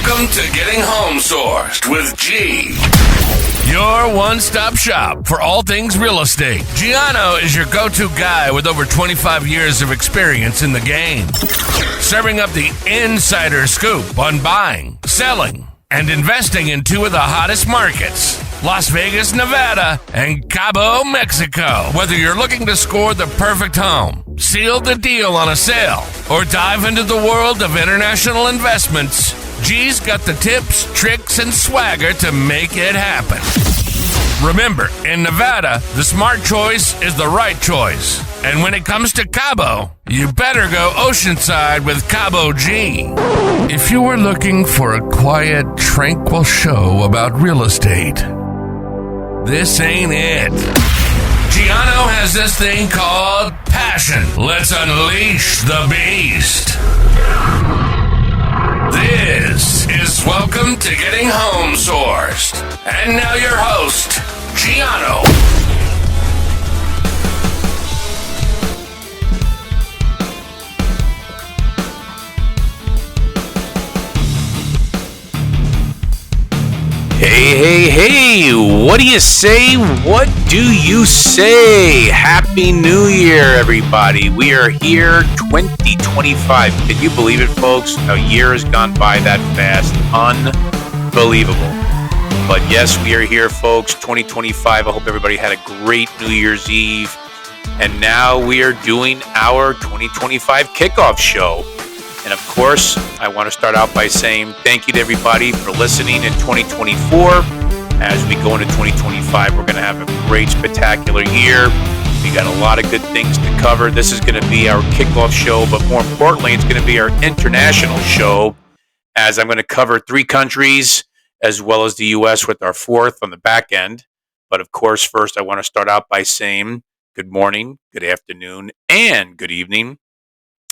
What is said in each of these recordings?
Welcome to Getting Home Sourced with G. Your one-stop shop for all things real estate. Gianno is your go-to guy with over 25 years of experience in the game, serving up the insider scoop on buying, selling, and investing in two of the hottest markets, Las Vegas, Nevada, and Cabo, Mexico. Whether you're looking to score the perfect home, seal the deal on a sale, or dive into the world of international investments, G's got the tips, tricks, and swagger to make it happen. Remember, in Nevada, the smart choice is the right choice. And when it comes to Cabo, you better go oceanside with Cabo G. If you were looking for a quiet, tranquil show about real estate, this ain't it. Gianno has this thing called passion. Let's unleash the beast. This is Welcome to Getting Home Sourced. And now your host, Gianno. Hey, what do you say? What do you say? Happy New Year, everybody. We are here, 2025. Can you believe it, folks? A year has gone by that fast. Unbelievable. But yes, we are here, folks, 2025. I hope everybody had a great New Year's Eve. And now we are doing our 2025 kickoff show. And of course, I want to start out by saying thank you to everybody for listening in 2024. As we go into 2025, we're going to have a great, spectacular year. We got a lot of good things to cover. This is going to be our kickoff show, but more importantly, it's going to be our international show, as I'm going to cover 3 countries as well as the U.S. with our 4th on the back end. But of course, first, I want to start out by saying good morning, good afternoon, and good evening.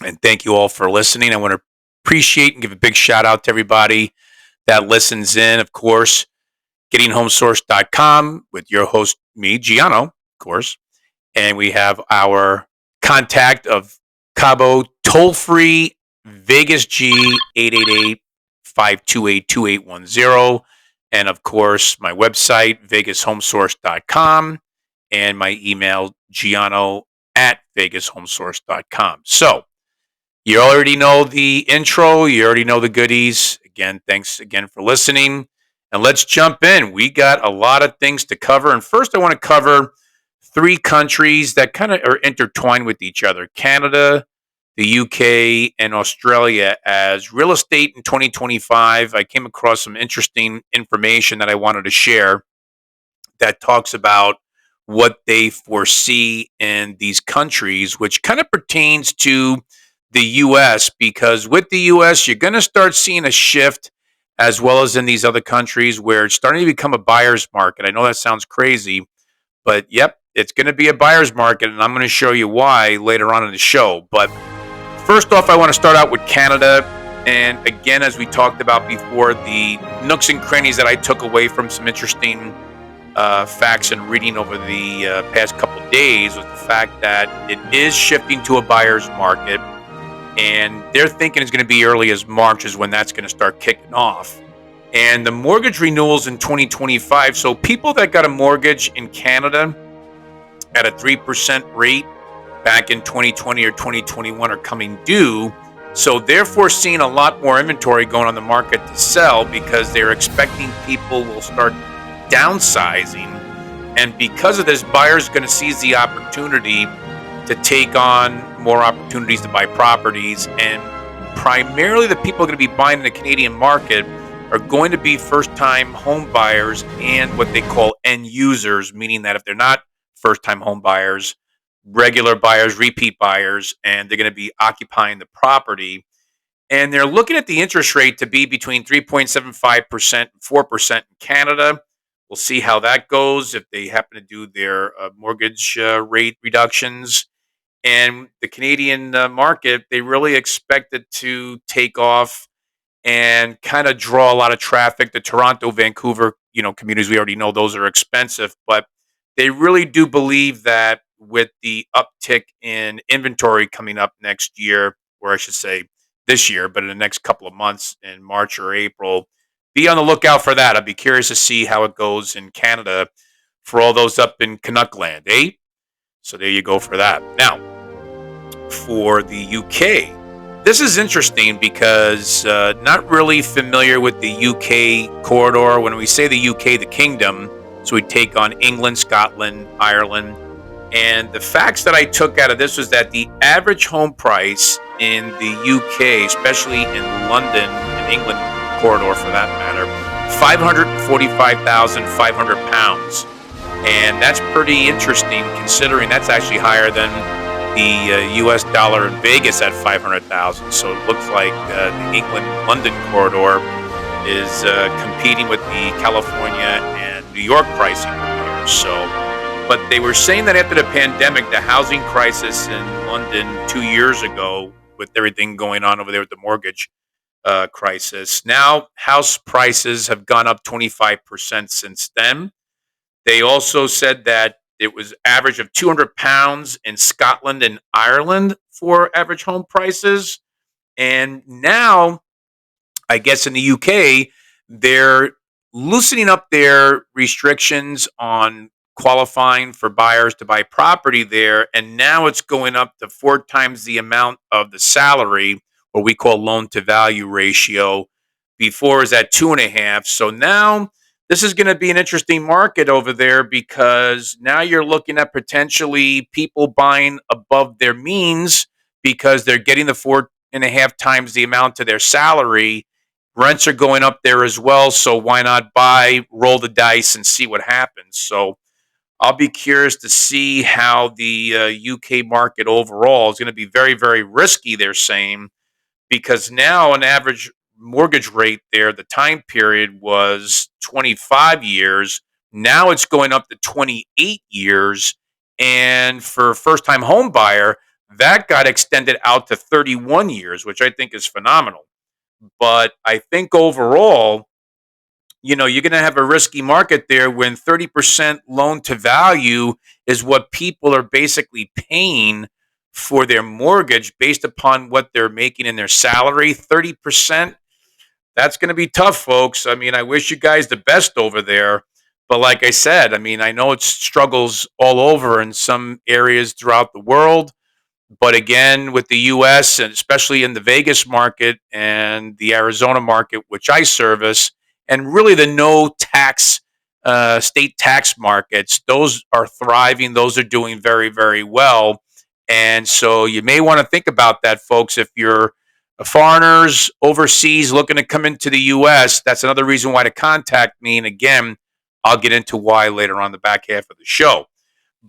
And thank you all for listening. I want to appreciate and give a big shout out to everybody that listens in. Of course, gettinghomesource.com with your host, me, Gianno, of course. And we have our contact of Cabo toll-free Vegas G 888-528-2810. And of course, my website, vegashomesource.com, and my email, gianno@vegashomesource.com. So, you already know the intro. You already know the goodies. Again, thanks again for listening. And let's jump in. We got a lot of things to cover. And first, I want to cover 3 countries that kind of are intertwined with each other. Canada, the UK, and Australia. As real estate in 2025, I came across some interesting information that I wanted to share that talks about what they foresee in these countries, which kind of pertains to the U.S., because with the U.S., you're going to start seeing a shift, as well as in these other countries, where it's starting to become a buyer's market. I know that sounds crazy, but yep, it's going to be a buyer's market, and I'm going to show you why later on in the show. But first off, I want to start out with Canada. And again, as we talked about before, the nooks and crannies that I took away from some interesting facts and reading over the past couple of days was the fact that it is shifting to a buyer's market. And they're thinking it's going to be early as March is when that's going to start kicking off. And the mortgage renewals in 2025. So people that got a mortgage in Canada at a 3% rate back in 2020 or 2021 are coming due. So therefore seeing a lot more inventory going on the market to sell, because they're expecting people will start downsizing. And because of this, buyers are going to seize the opportunity to take on more opportunities to buy properties. And primarily the people are going to be buying in the Canadian market are going to be first-time home buyers and what they call end users, meaning that if they're not first-time home buyers, regular buyers, repeat buyers, and they're going to be occupying the property. And they're looking at the interest rate to be between 3.75% and 4% in Canada. We'll see how that goes if they happen to do their mortgage rate reductions. And the Canadian market, they really expect it to take off and kind of draw a lot of traffic. The Toronto, Vancouver, communities, we already know those are expensive, but they really do believe that with the uptick in inventory coming up next year, or I should say this year, but in the next couple of months in March or April. Be on the lookout for that. I'd be curious to see how it goes in Canada for all those up in Canuck land, eh? So there you go for that. Now, for the UK, this is interesting because not really familiar with the UK corridor. When we say the UK, the kingdom, so we take on England, Scotland, Ireland. And the facts that I took out of this was that the average home price in the UK, especially in London and England corridor for that matter, £545,500. And that's pretty interesting considering that's actually higher than the U.S. dollar in Vegas at 500,000. So it looks like the England-London corridor is competing with the California and New York pricing here. So, but they were saying that after the pandemic, the housing crisis in London 2 years ago, with everything going on over there with the mortgage crisis, now house prices have gone up 25% since then. They also said that it was average of £200 in Scotland and Ireland for average home prices. And now, I guess in the UK, they're loosening up their restrictions on qualifying for buyers to buy property there. And now it's going up to 4 times the amount of the salary, what we call loan to value ratio. Before is at 2.5. So now this is going to be an interesting market over there because now you're looking at potentially people buying above their means because they're getting the 4.5 times the amount to their salary. Rents are going up there as well, so why not buy, roll the dice, and see what happens? So I'll be curious to see how the UK market overall is going to be very, very risky, they're saying, because now an average mortgage rate there, the time period was 25 years. Now it's going up to 28 years. And for a first time home buyer, that got extended out to 31 years, which I think is phenomenal. But I think overall, you're going to have a risky market there when 30% loan to value is what people are basically paying for their mortgage based upon what they're making in their salary. 30%, that's going to be tough, folks. I mean, I wish you guys the best over there. But like I said, I mean, I know it's struggles all over in some areas throughout the world. But again, with the U.S. and especially in the Vegas market and the Arizona market, which I service, and really the no tax state tax markets, those are thriving. Those are doing very, very well. And so you may want to think about that, folks. If you're foreigners overseas looking to come into the U.S., that's another reason why to contact me. And again, I'll get into why later on the back half of the show.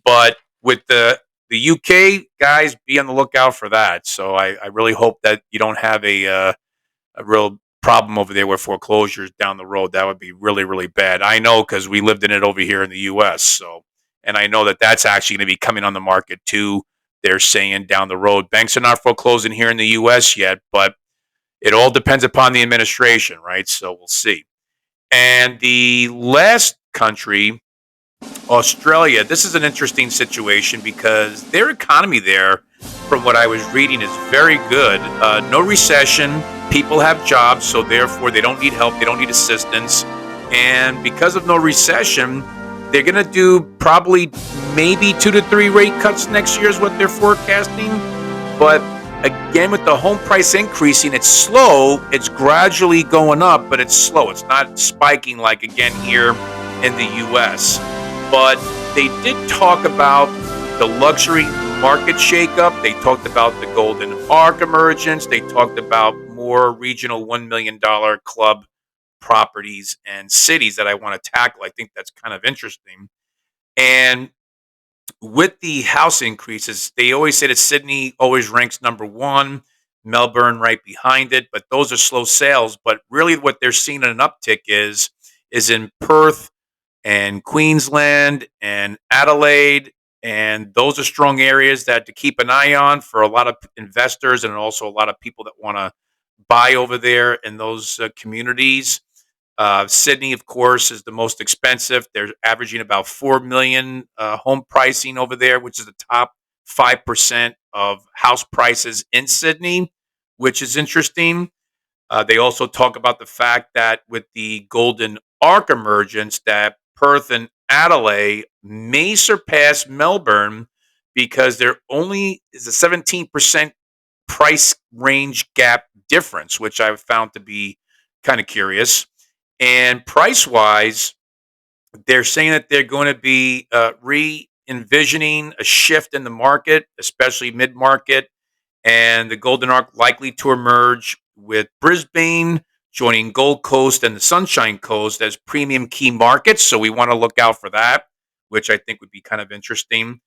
But with the UK guys, be on the lookout for that. So I really hope that you don't have a real problem over there with foreclosures down the road. That would be really, really bad. I know because we lived in it over here in the US. So, and I know that that's actually going to be coming on the market too. They're saying down the road, banks are not foreclosing here in the US yet, but it all depends upon the administration, right? So we'll see. And the last country, Australia, this is an interesting situation because their economy there, from what I was reading, is very good. No recession. People have jobs, so therefore they don't need help. They don't need assistance. And because of no recession, they're going to do probably maybe 2 to 3 rate cuts next year is what they're forecasting. But again, with the home price increasing, it's slow. It's gradually going up, but it's slow. It's not spiking like again here in the U.S. But they did talk about the luxury market shakeup. They talked about the Golden Arc emergence. They talked about more regional $1 million club properties and cities that I want to tackle. I think that's kind of interesting. And with the house increases, they always say that Sydney always ranks number one, Melbourne right behind it, but those are slow sales. But really what they're seeing an uptick is in Perth and Queensland and Adelaide. And those are strong areas that to keep an eye on for a lot of investors and also a lot of people that want to buy over there in those communities. Sydney, of course, is the most expensive. They're averaging about 4 million home pricing over there, which is the top 5% of house prices in Sydney. which is interesting. They also talk about the fact that with the golden arc emergence, that Perth and Adelaide may surpass Melbourne because there only is a 17% price range gap difference, which I've found to be kind of curious. And price wise, they're saying that they're going to be re envisioning a shift in the market, especially mid market, and the Golden Arc likely to emerge with Brisbane joining Gold Coast and the Sunshine Coast as premium key markets. So we want to look out for that, which I think would be kind of interesting.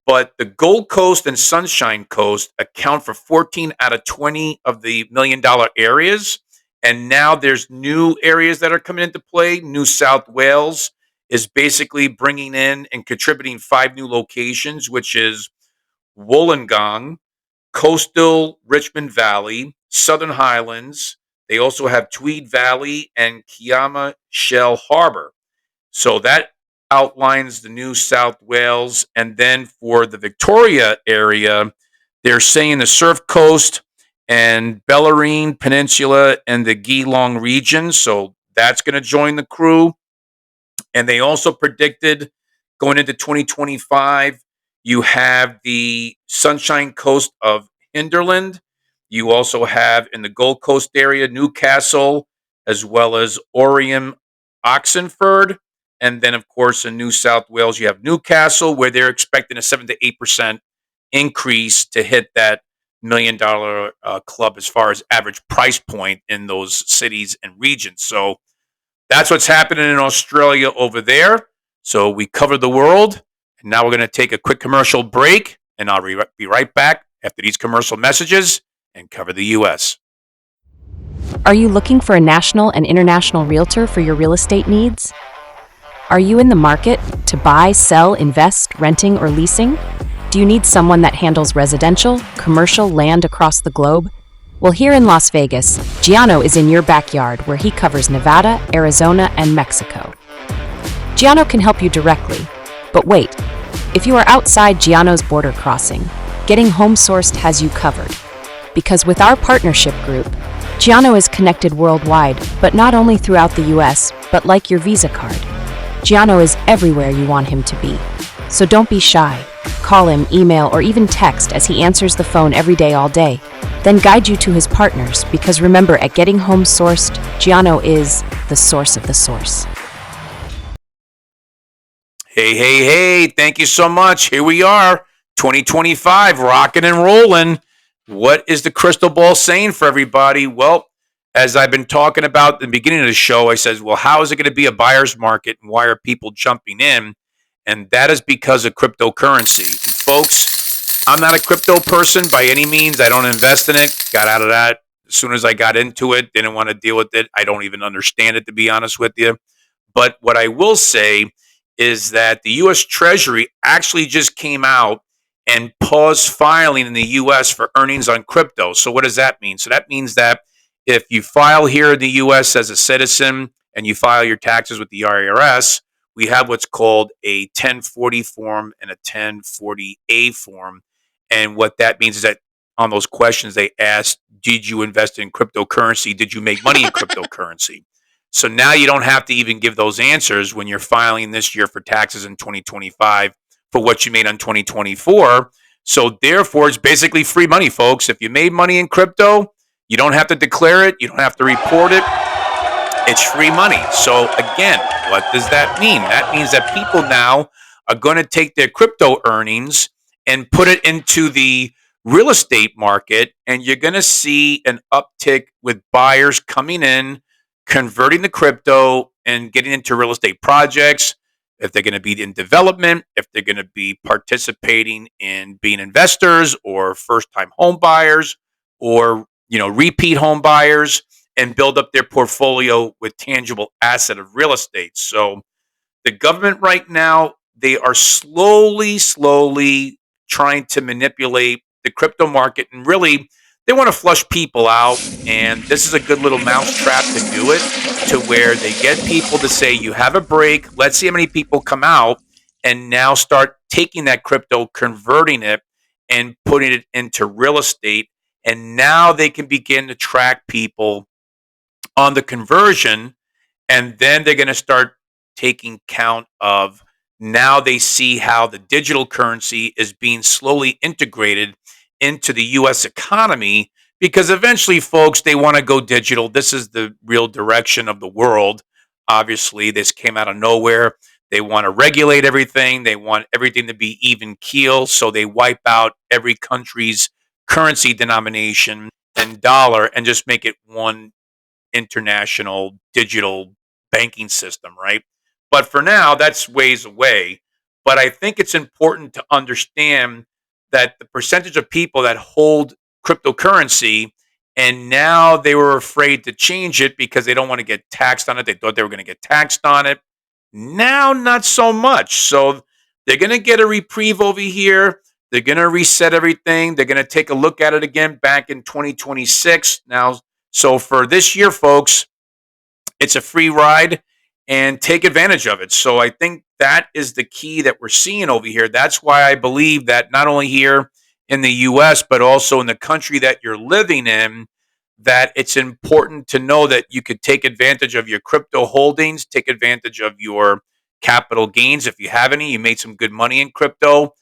But the Gold Coast and Sunshine Coast account for 14 out of 20 of the $1 million areas. And now there's new areas that are coming into play. New South Wales is basically bringing in and contributing 5 new locations, which is Wollongong, Coastal Richmond Valley, Southern Highlands. They also have Tweed Valley and Kiama Shell Harbor. So that outlines the New South Wales. And then for the Victoria area, they're saying the Surf Coast and Bellarine Peninsula and the Geelong region. So that's going to join the crew. And they also predicted going into 2025, you have the Sunshine Coast of Hinterland. You also have in the Gold Coast area, Newcastle, as well as Oriam, Oxenford. And then, of course, in New South Wales, you have Newcastle, where they're expecting a 7 to 8% increase to hit that $1 million club as far as average price point in those cities and regions. So that's what's happening in Australia over there. So we covered the world. And now we're going to take a quick commercial break. And I'll be right back after these commercial messages and cover the U.S. Are you looking for a national and international realtor for your real estate needs? Are you in the market to buy, sell, invest, renting, or leasing? Do you need someone that handles residential, commercial land across the globe? Well, here in Las Vegas, Gianno is in your backyard where he covers Nevada, Arizona, and Mexico. Gianno can help you directly, but wait, if you are outside Gianno's border crossing, getting home sourced has you covered. Because with our partnership group, Gianno is connected worldwide, but not only throughout the US, but like your Visa card. Gianno is everywhere you want him to be. So don't be shy. Call him, email, or even text as he answers the phone every day all day. Then guide you to his partners, because remember, at Getting Home Sourced, Gianno is the source of the source. Hey, thank you so much. Here we are, 2025, rocking and rolling. What is the crystal ball saying for everybody? Well, as I've been talking about at the beginning of the show, I said, well, how is it going to be a buyer's market and why are people jumping in? And that is because of cryptocurrency. And folks, I'm not a crypto person by any means. I don't invest in it. Got out of that as soon as I got into it. Didn't want to deal with it. I don't even understand it, to be honest with you. But what I will say is that the U.S. Treasury actually just came out and paused filing in the U.S. for earnings on crypto. So what does that mean? So that means that if you file here in the U.S. as a citizen and you file your taxes with the IRS, we have what's called a 1040 form and a 1040A form. And what that means is that on those questions they asked, did you invest in cryptocurrency? Did you make money in cryptocurrency? So now you don't have to even give those answers when you're filing this year for taxes in 2025 for what you made on 2024. So therefore, it's basically free money, folks. If you made money in crypto, you don't have to declare it. You don't have to report it. It's free money. So again, what does that mean? That means that people now are going to take their crypto earnings and put it into the real estate market, and you're going to see an uptick with buyers coming in, converting the crypto and getting into real estate projects. If they're going to be in development, if they're going to be participating in being investors or first-time home buyers or, repeat home buyers, and build up their portfolio with tangible asset of real estate. So the government right now, they are slowly trying to manipulate the crypto market, and really they want to flush people out. And this is a good little mousetrap to do it, to where they get people to say, you have a break. Let's see how many people come out and now start taking that crypto, converting it and putting it into real estate. And now they can begin to track people on the conversion, and then they're going to start taking count of, now they see how the digital currency is being slowly integrated into the US economy, because eventually, folks, they want to go digital. This is the real direction of the world. Obviously, this came out of nowhere. They want to regulate everything. They want everything to be even keel, so they wipe out every country's currency denomination and dollar and just make it one international digital banking system, right? But for now, that's ways away. But I think it's important to understand that the percentage of people that hold cryptocurrency, and now they were afraid to change it because they don't want to get taxed on it. They thought they were going to get taxed on it. Now, not so much. So they're going to get a reprieve over here. They're going to reset everything. They're going to take a look at it again back in 2026. Now, so for this year, folks, it's a free ride, and take advantage of it. So I think that is the key that we're seeing over here. That's why I believe that not only here in the US, but also in the country that you're living in, that it's important to know that you could take advantage of your crypto holdings, take advantage of your capital gains. If you have any, you made some good money in crypto.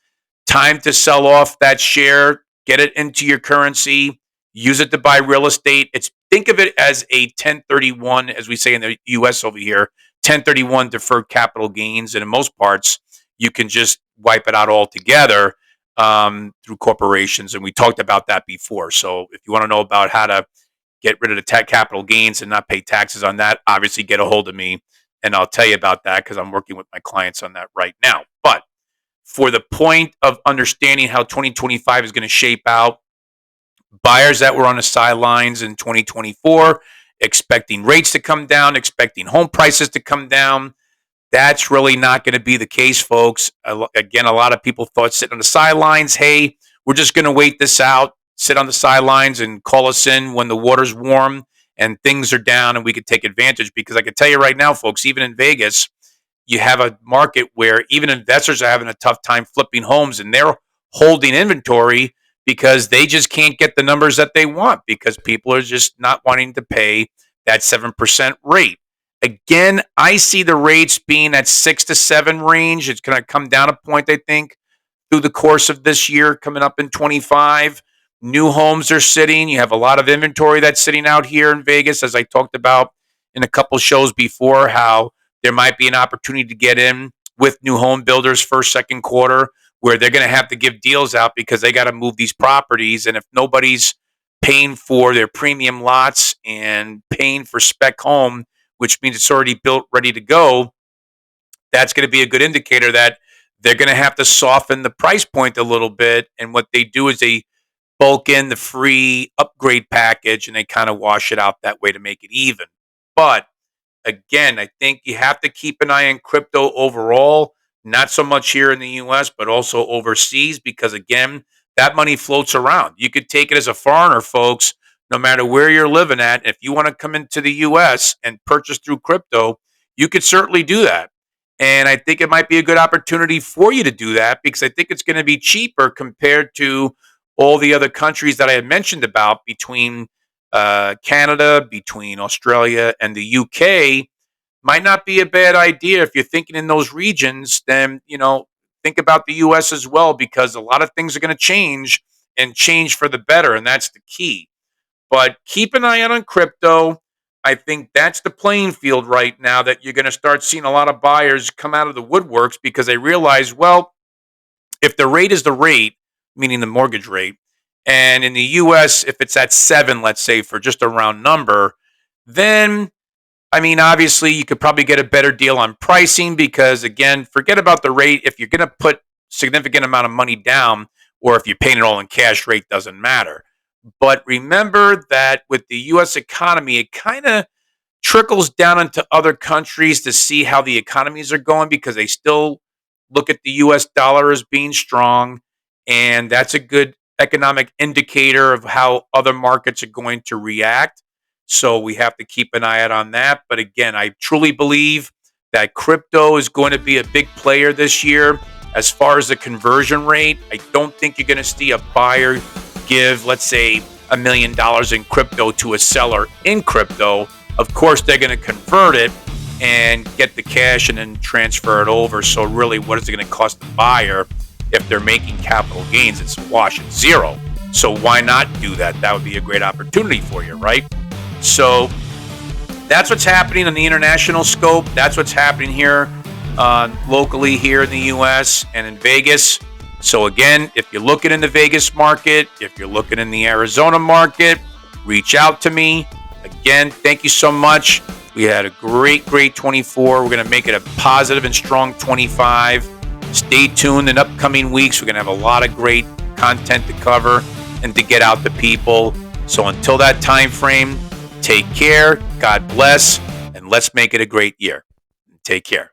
Time to sell off that share, get it into your currency, use it to buy real estate. It's, think of it as a 1031, as we say in the US over here, 1031 deferred capital gains. And in most parts, you can just wipe it out altogether through corporations. And we talked about that before. So if you want to know about how to get rid of the capital gains and not pay taxes on that, obviously get a hold of me and I'll tell you about that, because I'm working with my clients on that right now. But for the point of understanding how 2025 is going to shape out, buyers that were on the sidelines in 2024, expecting rates to come down, expecting home prices to come down, that's really not going to be the case, folks. Again, a lot of people thought sitting on the sidelines, hey, we're just going to wait this out, sit on the sidelines and call us in when the water's warm and things are down and we could take advantage. Because I can tell you right now, folks, even in Vegas, you have a market where even investors are having a tough time flipping homes, and they're holding inventory because they just can't get the numbers that they want, because people are just not wanting to pay that 7% rate. Again, I see the rates being at 6 to 7 range. It's going to come down a point, I think, through the course of this year, coming up in 25. New homes are sitting. You have a lot of inventory that's sitting out here in Vegas, as I talked about in a couple shows before, how there might be an opportunity to get in with new home builders first, second quarter, where they're going to have to give deals out because they got to move these properties. And if nobody's paying for their premium lots and paying for spec home, which means it's already built, ready to go, that's going to be a good indicator that they're going to have to soften the price point a little bit. And what they do is they bulk in the free upgrade package and they kind of wash it out that way to make it even. But again, I think you have to keep an eye on crypto overall, not so much here in the US, but also overseas, because again, that money floats around. You could take it as a foreigner, folks, no matter where you're living at. If you want to come into the US and purchase through crypto, you could certainly do that. And I think it might be a good opportunity for you to do that, because I think it's going to be cheaper compared to all the other countries that I had mentioned about, between Canada, between Australia and the UK. Might not be a bad idea if you're thinking in those regions. Then, think about the US as well, because a lot of things are going to change, and change for the better. And that's the key. But keep an eye out on crypto. I think that's the playing field right now, that you're going to start seeing a lot of buyers come out of the woodworks, because they realize, well, if the rate is the rate, meaning the mortgage rate, and in the US, if it's at 7, let's say, for just a round number, then, I mean, obviously you could probably get a better deal on pricing, because again, forget about the rate. If you're going to put significant amount of money down, or if you're paying it all in cash, rate doesn't matter. But remember that with the US economy, it kind of trickles down into other countries to see how the economies are going, because they still look at the US dollar as being strong. And that's a good economic indicator of how other markets are going to react. So we have to keep an eye out on that. But again, I truly believe that crypto is going to be a big player this year. As far as the conversion rate, I don't think you're going to see a buyer give, let's say, $1 million in crypto to a seller in crypto, of course they're going to convert it and get the cash and then transfer it over. So really, what is it going to cost the buyer if they're making capital gains? It's wash at zero. So why not do that? That would be a great opportunity for you, right? So that's what's happening in the international scope. That's what's happening here locally here in the U.S. and in Vegas. So again, if you're looking in the Vegas market, if you're looking in the Arizona market, reach out to me. Again, thank you so much. We had a great 24. We're going to make it a positive and strong 25. Stay tuned in upcoming weeks. We're going to have a lot of great content to cover and to get out to people. So until that time frame, take care, God bless, and let's make it a great year. Take care.